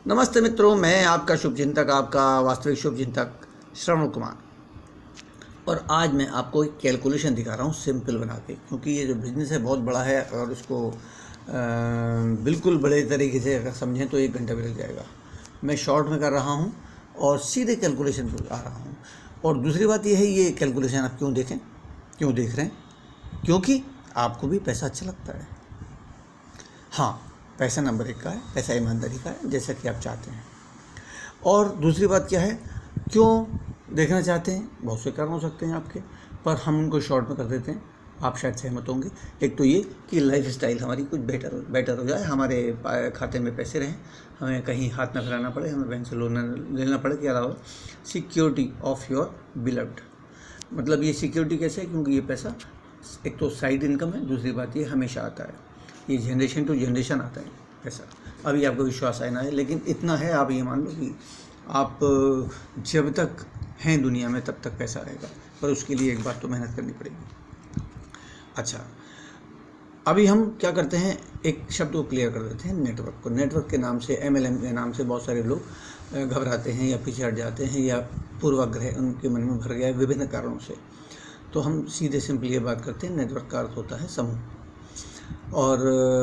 नमस्ते मित्रों, मैं आपका शुभचिंतक, आपका वास्तविक शुभचिंतक श्रवण कुमार। और आज मैं आपको एक कैलकुलेशन दिखा रहा हूँ सिंपल बना के, क्योंकि ये जो बिज़नेस है बहुत बड़ा है और उसको बिल्कुल बड़े तरीके से अगर समझें तो 1 घंटा भी लग जाएगा। मैं शॉर्ट में कर रहा हूँ और सीधे कैलकुलेशन पर आ रहा हूँ। और दूसरी बात ये है, ये कैलकुलेशन आप क्यों देख रहे हैं? क्योंकि आपको भी पैसा अच्छा लगता है। हाँ, पैसा नंबर 1 का है, पैसा ईमानदारी का है, जैसा कि आप चाहते हैं। और दूसरी बात क्या है, क्यों देखना चाहते हैं? बहुत से कारण हो सकते हैं आपके, पर हम उनको शॉर्ट में कर देते हैं। आप शायद सहमत होंगे। एक तो ये कि लाइफ स्टाइल हमारी कुछ बेटर हो जाए, हमारे खाते में पैसे रहें, हमें कहीं हाथ ना फैलाना पड़े, हमें बैंक से लोन लेना पड़े। क्या अलावा सिक्योरिटी ऑफ योर बिलव्ड, मतलब ये सिक्योरिटी कैसे है? क्योंकि ये पैसा एक तो साइड इनकम है, दूसरी बात ये हमेशा आता है, ये जनरेशन टू जनरेशन आता है पैसा। अभी आपको विश्वास आए ना है, लेकिन इतना है, आप ये मान लो कि आप जब तक हैं दुनिया में तब तक पैसा आएगा, पर उसके लिए एक बार तो मेहनत करनी पड़ेगी। अच्छा, अभी हम क्या करते हैं, एक शब्द को क्लियर कर देते हैं, नेटवर्क को। नेटवर्क के नाम से, MLM के नाम से बहुत सारे लोग घबराते हैं या पीछे हट जाते हैं, या पूर्वाग्रह उनके मन में भर गया है विभिन्न कारणों से। तो हम सीधे सिंपल ये बात करते हैं, नेटवर्क का अर्थ होता है समूह। और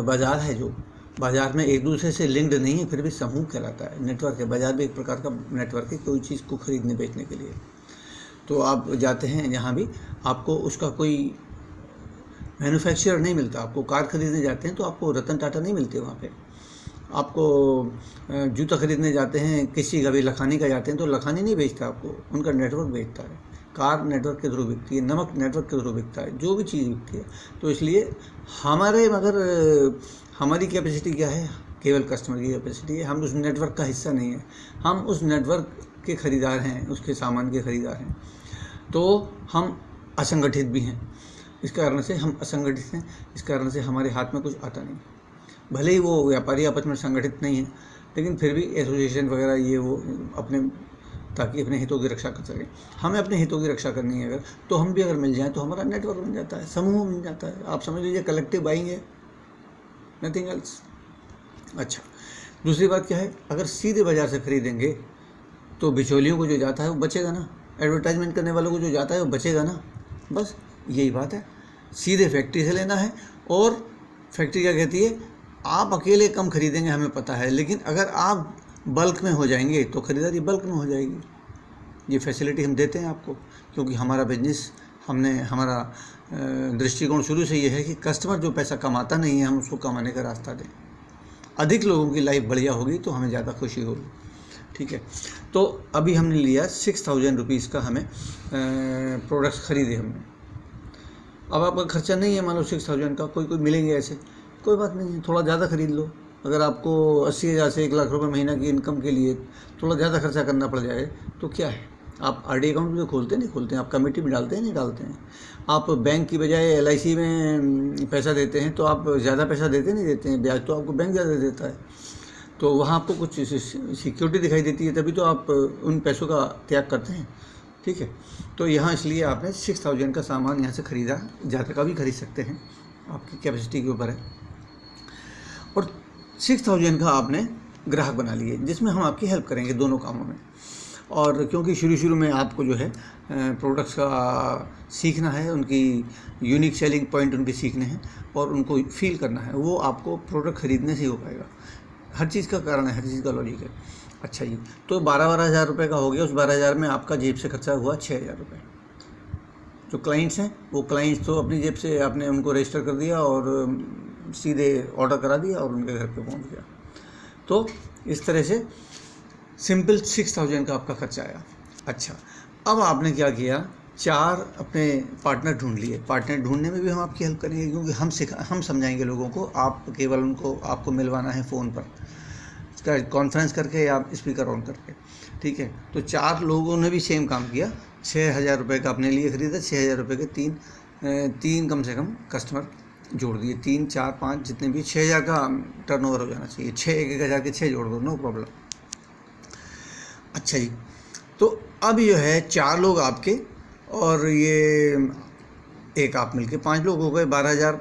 बाज़ार है, जो बाज़ार में एक दूसरे से लिंक्ड नहीं है, फिर भी समूह कहलाता है। नेटवर्क है, बाज़ार भी एक प्रकार का नेटवर्क है, कोई चीज़ को खरीदने बेचने के लिए। तो आप जाते हैं जहाँ भी, आपको उसका कोई मैन्युफैक्चरर नहीं मिलता। आपको कार खरीदने जाते हैं तो आपको रतन टाटा नहीं मिलते वहाँ पे। आपको जूता खरीदने जाते हैं, किसी का भी लखानी का जाते हैं तो लखानी नहीं बेचता आपको, उनका नेटवर्क बेचता है। कार नेटवर्क के थ्रू बिकती है, नमक नेटवर्क के थ्रू बिकता है, जो भी चीज़ बिकती है। तो इसलिए हमारी कैपेसिटी क्या है? केवल कस्टमर की कैपेसिटी है। हम उस नेटवर्क का हिस्सा नहीं है, हम उस नेटवर्क के खरीदार हैं, उसके सामान के खरीदार हैं। तो हम असंगठित भी हैं, इस कारण से हम असंगठित हैं, इस कारण से हमारे हाथ में कुछ आता नहीं। भले ही वो व्यापारी आपस में संगठित नहीं है, लेकिन फिर भी एसोसिएशन वगैरह ये वो ताकि अपने हितों की रक्षा कर सकें। हमें अपने हितों की रक्षा करनी है अगर, तो हम भी अगर मिल जाएं तो हमारा नेटवर्क बन जाता है, समूह बन जाता है। आप समझ लीजिए कलेक्टिव बाइंग है, नथिंग एल्स। अच्छा, दूसरी बात क्या है, अगर सीधे बाज़ार से खरीदेंगे तो बिचौलियों को जो जाता है वो बचेगा ना, एडवर्टाइजमेंट करने वालों को जो जाता है वो बचेगा ना। बस यही बात है। सीधे फैक्ट्री से लेना है, और फैक्ट्री क्या कहती है, आप अकेले कम खरीदेंगे हमें पता है, लेकिन अगर आप बल्क में हो जाएंगे तो खरीदारी बल्क में हो जाएगी। ये फैसिलिटी हम देते हैं आपको, क्योंकि हमारा बिजनेस, हमारा दृष्टिकोण शुरू से ये है कि कस्टमर जो पैसा कमाता नहीं है, हम उसको कमाने का रास्ता दें। अधिक लोगों की लाइफ बढ़िया होगी तो हमें ज़्यादा खुशी होगी। ठीक है, तो अभी हमने लिया 6000 रुपीज़ का, हमें प्रोडक्ट्स खरीदे हमने। अब आपका खर्चा नहीं है मान लो 6000 का, कोई मिलेंगे ऐसे, कोई बात नहीं है, थोड़ा ज़्यादा खरीद लो। अगर आपको 80,000 से 1 लाख रुपए महीना की इनकम के लिए थोड़ा ज़्यादा खर्चा करना पड़ जाए तो क्या है, आप RD अकाउंट भी तो खोलते हैं, आप कमेटी में डालते हैं नहीं डालते हैं, आप बैंक की बजाय LIC में पैसा देते हैं, तो आप ज़्यादा पैसा देते हैं, ब्याज तो आपको बैंक ज़्यादा देता है, तो वहाँ आपको कुछ सिक्योरिटी दिखाई देती है, तभी तो आप उन पैसों का त्याग करते हैं। ठीक है, तो यहाँ इसलिए आपने 6000 का सामान यहाँ से ख़रीदा, ज़्यादा का भी खरीद सकते हैं, आपकी कैपेसिटी के ऊपर है। और 6000 का आपने ग्राहक बना लिए, जिसमें हम आपकी हेल्प करेंगे दोनों कामों में। और क्योंकि शुरू में आपको जो है प्रोडक्ट्स का सीखना है, उनकी यूनिक सेलिंग पॉइंट उनके सीखने हैं और उनको फील करना है, वो आपको प्रोडक्ट खरीदने से ही हो पाएगा। हर चीज़ का कारण है, हर चीज़ का लॉजिक है। अच्छा जी, तो 12 हज़ार रुपये का हो गया, उस 12,000 में आपका जेब से खर्चा हुआ 6,000 रुपये। जो क्लाइंट्स हैं, वो क्लाइंट्स तो अपनी जेब से आपने उनको रजिस्टर कर दिया और सीधे ऑर्डर करा दिया और उनके घर पे पहुंच गया। तो इस तरह से सिंपल 6000 का आपका खर्चा आया। अच्छा, अब आपने क्या किया, 4 अपने पार्टनर ढूंढ लिए। पार्टनर ढूंढने में भी हम आपकी हेल्प करेंगे, क्योंकि हम समझाएंगे लोगों को, आप केवल आपको मिलवाना है फ़ोन पर, इसका कॉन्फ्रेंस करके या स्पीकर ऑन करके। ठीक है, तो 4 लोगों ने भी सेम काम किया, 6000 रुपये का अपने लिए ख़रीदा, 6000 रुपये के तीन कम से कम कस्टमर जोड़ दिए, 3, 4, 5 जितने भी, 6000 का टर्नओवर हो जाना चाहिए, 1,000 के 6 जोड़ दो, नो प्रॉब्लम। अच्छा जी, तो अब ये है 4 लोग आपके, और ये एक आप मिलके 5 लोग हो गए, 12,000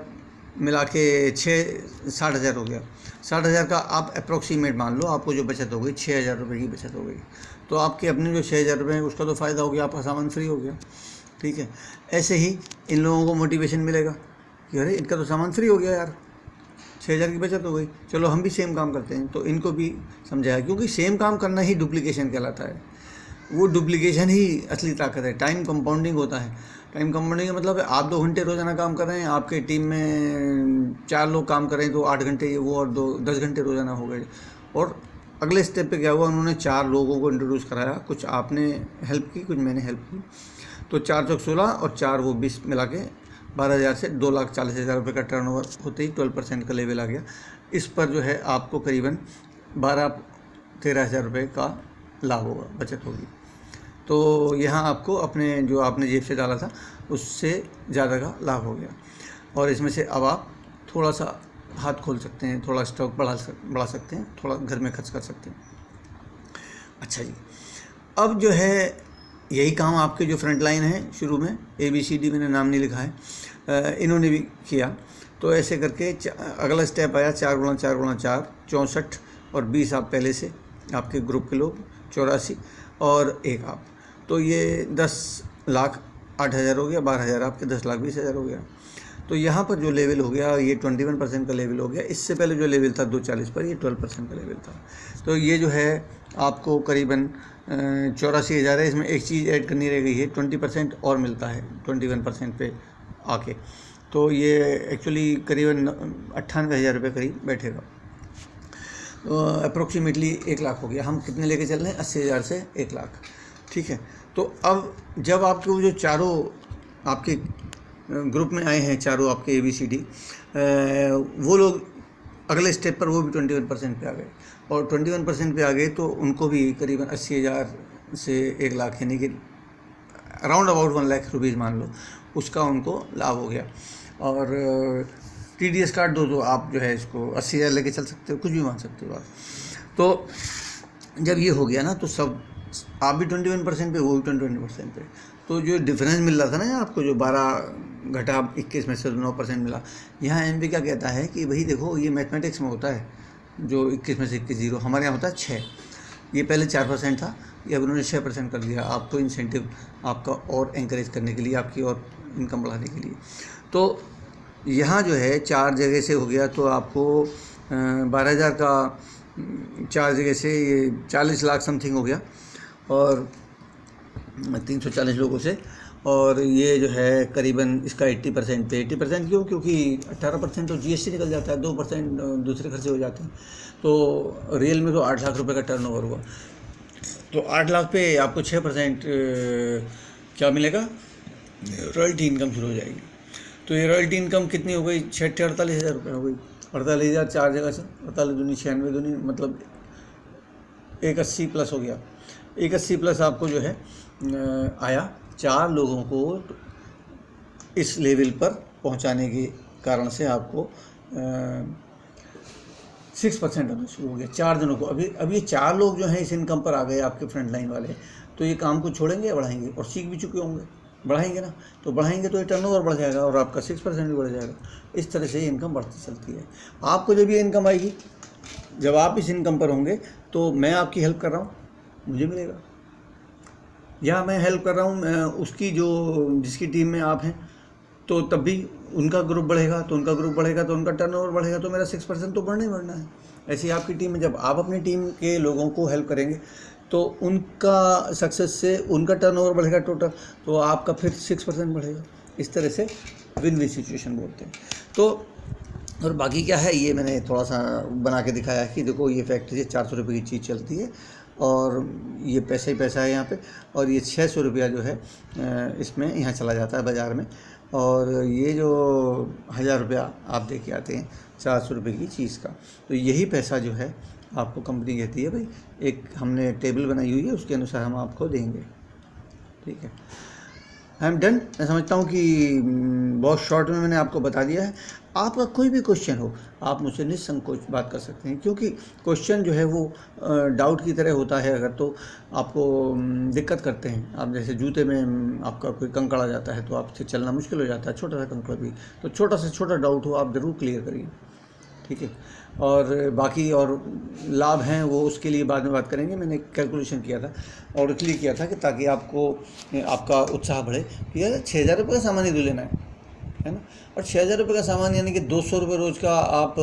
मिला के 60,000 हो गया। 60,000 का आप अप्रोक्सीमेट मान लो, आपको जो बचत हो गई 6,000 रुपये की बचत हो गई। तो आपके अपने जो 6,000 रुपये हैं उसका तो फ़ायदा हो गया, आपका सामान फ्री हो गया। ठीक है, ऐसे ही इन लोगों को मोटिवेशन मिलेगा कि अरे इनका तो सामान फ्री हो गया यार, 6,000 की बचत हो गई, चलो हम भी सेम काम करते हैं। तो इनको भी समझाया, क्योंकि सेम काम करना ही डुप्लीकेशन कहलाता है। वो डुप्लीकेशन ही असली ताकत है। टाइम कंपाउंडिंग होता है। टाइम कंपाउंडिंग का मतलब है आप 2 घंटे रोज़ाना काम कर रहे हैं, आपके टीम में 4 लोग काम कर रहे हैं तो 8 घंटे ये वो और 10 घंटे रोज़ाना हो गए। और अगले स्टेप पे क्या हुआ, उन्होंने 4 लोगों को इंट्रोड्यूस कराया, कुछ आपने हेल्प की, कुछ मैंने हेल्प की। तो 4 चौक 16 और 4 वो 20 मिला के 12,000 से 2,40,000 रुपये का टर्नओवर होते ही 12% का लेवल आ गया। इस पर जो है आपको करीबन 12-13,000 रुपये का लाभ होगा, बचत होगी। तो यहाँ आपको अपने जो आपने जेब से डाला था उससे ज़्यादा का लाभ हो गया। और इसमें से अब आप थोड़ा सा हाथ खोल सकते हैं, थोड़ा स्टॉक बढ़ा सकते हैं, थोड़ा घर में खर्च कर सकते हैं। अच्छा जी, अब जो है यही काम आपके जो फ्रंट लाइन है, शुरू में ABCD मैंने नाम नहीं लिखा है, इन्होंने भी किया। तो ऐसे करके अगला स्टेप आया 4 × 4 × 4 64 और 20 आप पहले से आपके ग्रुप के लोग 84 और 1 आप, तो ये 10,08,000 हो गया, 12,000 आपके 10,20,000 हो गया। तो यहाँ पर जो लेवल हो गया ये 21% का लेवल हो गया। इससे पहले जो लेवल था 240 पर, ये 12% का लेवल था। तो ये जो है आपको करीबन 84,000 है। इसमें एक चीज़ ऐड करनी रह गई है, 20% और मिलता है 21% पे आके। तो ये एक्चुअली करीबन 98,000 रुपये करीब बैठेगा। तो अप्रोक्सीमेटली 1 लाख हो गया। हम कितने लेके चल रहे हैं, 80,000 से 1 लाख। ठीक है, तो अब जब आपके जो चारों आपके ग्रुप में आए हैं, चारों आपके ABCD, वो लोग अगले स्टेप पर वो भी 21% पे आ गए। और 21% पे आ गए तो उनको भी करीबन 80,000 से 1 लाख, यानी कि अराउंड अबाउट 1 लाख रुपीज़ मान लो, उसका उनको लाभ हो गया। और TDS काट दो तो आप जो है इसको 80,000 लेके चल सकते हो, कुछ भी मान सकते हो आप। तो जब ये हो गया ना, तो सब आप भी 21% पे, वो भी 21% पे। तो जो डिफरेंस मिल रहा था ना आपको, जो 12 घटा 21 में से 9% मिला, यहाँ MB क्या कहता है कि भाई देखो ये मैथमेटिक्स में होता है, जो 21 में से 21 0, हमारे यहाँ होता है 6। ये पहले 4% था, ये अब उन्होंने 6% कर दिया, आपको इंसेंटिव आपका और एंकरेज करने के लिए, आपकी और इनकम बढ़ाने के लिए। तो यहाँ जो है 4 जगह से हो गया, तो आपको 12,000 का 4 जगह से ये 40 लाख समथिंग हो गया, और 340 लोगों से। और ये जो है करीबन इसका 80% पे, 80% क्यों, क्योंकि 18% तो GST निकल जाता है, 2% दूसरे खर्चे हो जाते हैं। तो रियल में तो 8 लाख रुपए का टर्नओवर हुआ। तो 8 लाख पे आपको 6% क्या मिलेगा, रॉयल्टी इनकम शुरू हो जाएगी। तो ये रॉयल्टी इनकम कितनी हो गई, 48,000 रुपये हो गई। 48,000 4 जगह से, 48 दूनी 96 दूनी मतलब 180 प्लस हो गया। 180 प्लस आपको जो है आया 4 लोगों को इस लेवल पर पहुंचाने के कारण से आपको 6% आना शुरू हो गया 4 जनों को। अभी ये 4 लोग जो हैं इस इनकम पर आ गए आपके फ्रंट लाइन वाले, तो ये काम को छोड़ेंगे या बढ़ाएंगे, और सीख भी चुके होंगे, बढ़ाएंगे ना, तो बढ़ाएंगे तो ये टर्नओवर बढ़ जाएगा और आपका 6% भी बढ़ जाएगा। इस तरह से ये इनकम बढ़ती चलती है। आपको जब ये इनकम आएगी, जब आप इस इनकम पर होंगे, तो मैं आपकी हेल्प कर रहा हूँ, मुझे मिलेगा, या मैं हेल्प कर रहा हूँ उसकी जो जिसकी टीम में आप हैं, तो तब भी उनका ग्रुप बढ़ेगा, तो उनका ग्रुप बढ़ेगा तो उनका टर्नओवर बढ़ेगा, तो मेरा 6% तो बढ़ना ही बढ़ना है। ऐसे ही आपकी टीम में जब आप अपनी टीम के लोगों को हेल्प करेंगे तो उनका सक्सेस से उनका टर्नओवर बढ़ेगा टोटल, तो आपका फिर 6% बढ़ेगा। इस तरह से विन विन सिचुएशन बोलते हैं। तो और बाकी क्या है, ये मैंने थोड़ा सा बना के दिखाया कि देखो ये फैक्ट्री से 400 रुपये की चीज़ चलती है और ये पैसा ही पैसा है यहाँ पे, और ये 600 रुपया जो है इसमें यहाँ चला जाता है बाज़ार में, और ये जो 1,000 रुपया आप दे के आते हैं 400 रुपये की चीज़ का, तो यही पैसा जो है आपको कंपनी कहती है भाई एक हमने टेबल बनाई हुई है, उसके अनुसार हम आपको देंगे। ठीक है, आई एम डन। मैं समझता हूँ कि बहुत शॉर्ट में मैंने आपको बता दिया है। आपका कोई भी क्वेश्चन हो, आप मुझसे निसंकोच बात कर सकते हैं, क्योंकि क्वेश्चन जो है वो डाउट की तरह होता है। अगर तो आपको दिक्कत करते हैं, आप जैसे जूते में आपका कोई कंकड़ आ जाता है तो आपसे चलना मुश्किल हो जाता है, छोटा सा कंकड़ भी, तो छोटा से छोटा डाउट हो आप ज़रूर क्लियर करिए, ठीक है। और बाकी और लाभ हैं वो उसके लिए बाद में बात करेंगे। मैंने कैलकुलेशन किया था और इसलिए किया था कि ताकि आपको आपका उत्साह बढ़े कि यार 6,000 रुपये का सामान ही तो लेना है ना। और 6,000 रुपये का सामान यानी कि 200 रुपये रोज़ का आप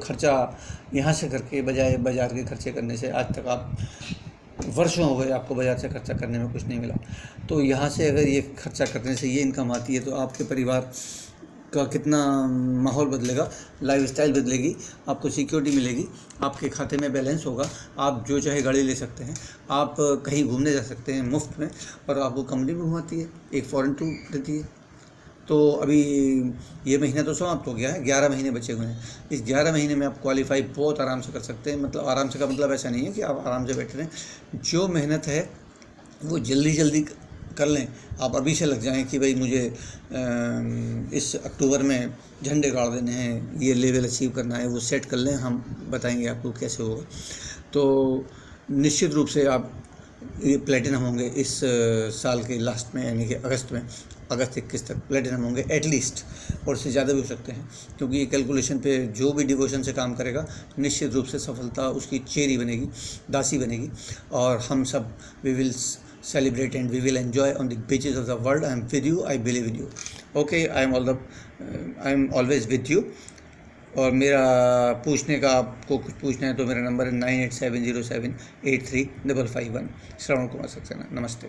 खर्चा यहाँ से करके बजाय बाज़ार के खर्चे करने से, आज तक आप वर्षों हो गए आपको बाज़ार से खर्चा करने में कुछ नहीं मिला, तो यहाँ से अगर ये खर्चा करने से ये इनकम आती है तो आपके परिवार का कितना माहौल बदलेगा, लाइफस्टाइल बदलेगी, आपको सिक्योरिटी मिलेगी, आपके खाते में बैलेंस होगा, आप जो चाहे गाड़ी ले सकते हैं, आप कहीं घूमने जा सकते हैं मुफ्त में, और आपको कंपनी भी घुमाती है, एक फॉरेन टूर देती है। तो अभी ये महीना तो समाप्त हो गया है, 11 महीने बचे हुए हैं। इस 11 महीने में आप क्वालिफाई बहुत आराम से कर सकते हैं। मतलब आराम से का मतलब ऐसा नहीं है कि आप आराम से बैठे रहें, जो मेहनत है वो जल्दी जल्दी कर लें। आप अभी से लग जाएं कि भाई मुझे इस अक्टूबर में झंडे गाड़ देने हैं, ये लेवल अचीव करना है, वो सेट कर लें, हम बताएंगे आपको कैसे होगा। तो निश्चित रूप से आप ये प्लेटिनम होंगे इस साल के लास्ट में, यानी कि अगस्त 21 तक प्लेटिनम होंगे एटलीस्ट, और इससे ज़्यादा भी हो सकते हैं, क्योंकि ये कैलकुलेशन पे जो भी डिवोशन से काम करेगा निश्चित रूप से सफलता उसकी चेरी बनेगी, दासी बनेगी, और हम सब we will celebrate and we will enjoy on the beaches of the world. I am with you, I believe in you. Okay, I am always with you. और मेरा पूछने का, आपको कुछ पूछना है तो मेरा नंबर है 9870783551। श्रवण कुमार सक्सेना। नमस्ते।